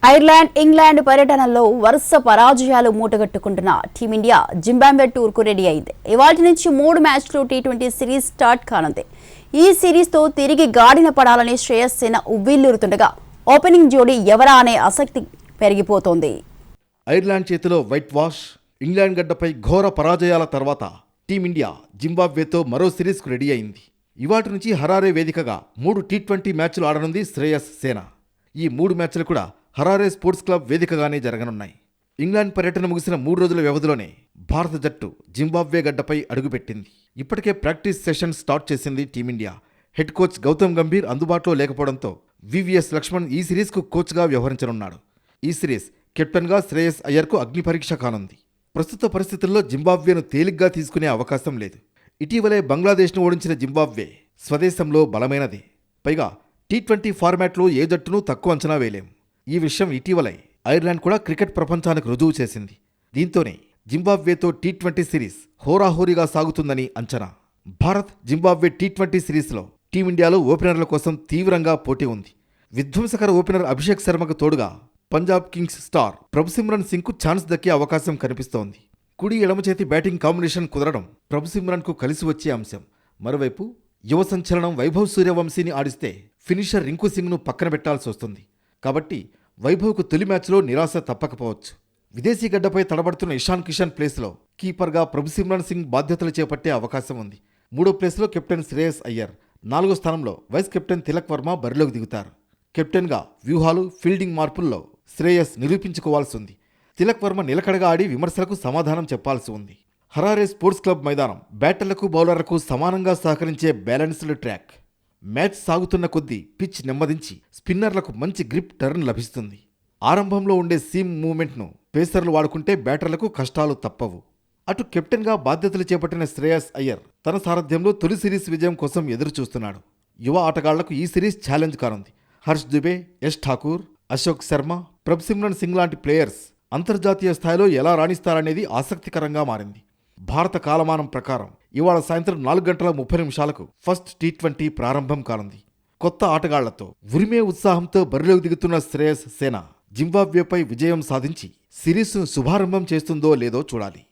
Ireland, England పర్యటనలో వరుస పరాజయాలు మూటగట్టుకుంటున్న team India Zimbabwe టూర్కు ready అయింది. ఇవాల్టి నుంచి 3 మ్యాచ్లు టీ20 సిరీస్ స్టార్ట్ కానుంది. ఈ సిరీస్తో తిరిగి గాడిన పడాలని శ్రేయస్ సేన ఉవ్విళ్లూరుతుండగా ఓపెనింగ్ జోడీ ఎవరా అనే ఆసక్తి పెరిగిపోతోంది. ఐర్లాండ్ చేతిలో వైట్ వాష్, ఇంగ్లాండ్ గడ్డపై ఘోర పరాజయాల తర్వాత టీమిండియా జింబాబ్వేతో మరో సిరీస్కు రెడీ అయింది. ఇవాటి నుంచి హరారే వేదికగా 3 టీ20 మ్యాచ్లు ఆడనుంది శ్రేయస్ సేన. ఈ 3 మ్యాచ్లు కూడా హరారే స్పోర్ట్స్ క్లబ్ వేదికగానే జరగనున్నాయి. ఇంగ్లాండ్ పర్యటన ముగిసిన 3 రోజుల వ్యవధిలోనే భారత జట్టు జింబాబ్వే గడ్డపై అడుగుపెట్టింది. ఇప్పటికే ప్రాక్టీస్ సెషన్ స్టార్ట్ చేసింది team India. Head coach Gautam Gambhir అందుబాటులో లేకపోవడంతో వివిఎస్ లక్ష్మణ్ ఈ సిరీస్కు కోచ్గా వ్యవహరించనున్నాడు. ఈ సిరీస్ కెప్టెన్గా శ్రేయస్ అయ్యర్కు అగ్ని పరీక్ష కానుంది. ప్రస్తుత పరిస్థితుల్లో జింబాబ్వేను తేలిగ్గా తీసుకునే అవకాశం లేదు. ఇటీవలే బంగ్లాదేశ్ను ఓడించిన జింబాబ్వే స్వదేశంలో బలమైనదే. పైగా టీ20 ఫార్మాట్లో ఏ జట్టును తక్కువ అంచనా వేయలేం. ఈ విషయం ఇటీవలే ఐర్లాండ్ కూడా క్రికెట్ ప్రపంచానికి రుజువు చేసింది. దీంతోనే జింబాబ్వేతో టీ20 సిరీస్ హోరాహోరీగా సాగుతుందని అంచనా. భారత్ జింబాబ్వే టీ20 సిరీస్లో టీమిండియాలో ఓపెనర్ల కోసం తీవ్రంగా పోటీ ఉంది. విధ్వంసకర ఓపెనర్ అభిషేక్ శర్మకు తోడుగా పంజాబ్ కింగ్స్ స్టార్ ప్రభుసిమ్రన్ సింగ్కు ఛాన్స్ దక్కే అవకాశం కనిపిస్తోంది. కుడి ఎడమ చేతి బ్యాటింగ్ కాంబినేషన్ కుదరడం ప్రభుసిమ్రన్కు కలిసి వచ్చే అంశం. మరోవైపు యువ సంచలనం వైభవ్ సూర్యవంశీని ఆడిస్తే ఫినిషర్ రింకు సింగ్ను పక్కన పెట్టాల్సి వస్తుంది. కాబట్టి వైభవ్కు తొలి మ్యాచ్లో నిరాశ తప్పకపోవచ్చు. విదేశీ గడ్డపై తడబడుతున్న ఇషాన్ కిషన్ ప్లేస్లో కీపర్గా ప్రభుసిమ్రన్ సింగ్ బాధ్యతలు చేపట్టే అవకాశం ఉంది. 3వ ప్లేస్లో కెప్టెన్ శ్రేయస్ అయ్యర్, 4వ స్థానంలో వైస్ కెప్టెన్ తిలక్ వర్మ బరిలోకి దిగుతారు. కెప్టెన్గా వ్యూహాలు, ఫీల్డింగ్ మార్పుల్లో శ్రేయస్ నిరూపించుకోవాల్సి ఉంది. తిలక్ వర్మ నిలకడగా ఆడి విమర్శలకు సమాధానం చెప్పాల్సి ఉంది. హరారే స్పోర్ట్స్ క్లబ్ మైదానం బ్యాటర్లకు, బౌలర్లకు సమానంగా సహకరించే బ్యాలెన్స్డ్ ట్రాక్. మ్యాచ్ సాగుతున్న కొద్దీ పిచ్ నెమ్మదించి స్పిన్నర్లకు మంచి గ్రిప్ టర్న్ లభిస్తుంది. ఆరంభంలో ఉండే సీమ్ మూవ్మెంట్ను పేసర్లు వాడుకుంటే బ్యాటర్లకు కష్టాలు తప్పవు. అటు కెప్టెన్గా బాధ్యతలు చేపట్టిన శ్రేయస్ అయ్యర్ తన సారథ్యంలో తొలి సిరీస్ విజయం కోసం ఎదురుచూస్తున్నాడు. యువ ఆటగాళ్లకు ఈ సిరీస్ ఛాలెంజ్ కానుంది. హర్ష్ దుబే, యష్ ఠాకూర్, అశోక్ శర్మ, ప్రభుసిమ్రన్ సింగ్ లాంటి ప్లేయర్స్ అంతర్జాతీయ స్థాయిలో ఎలా రాణిస్తారనేది ఆసక్తికరంగా మారింది. భారత కాలమానం ప్రకారం ఇవాళ సాయంత్రం 4:30 ఫస్ట్ టీ20 ప్రారంభం కానుంది. కొత్త ఆటగాళ్లతో ఉరిమే ఉత్సాహంతో బరిలోకి దిగుతున్న శ్రేయస్ సేన జింబాబ్వేపై విజయం సాధించి సిరీస్ను శుభారంభం చేస్తుందో లేదో చూడాలి.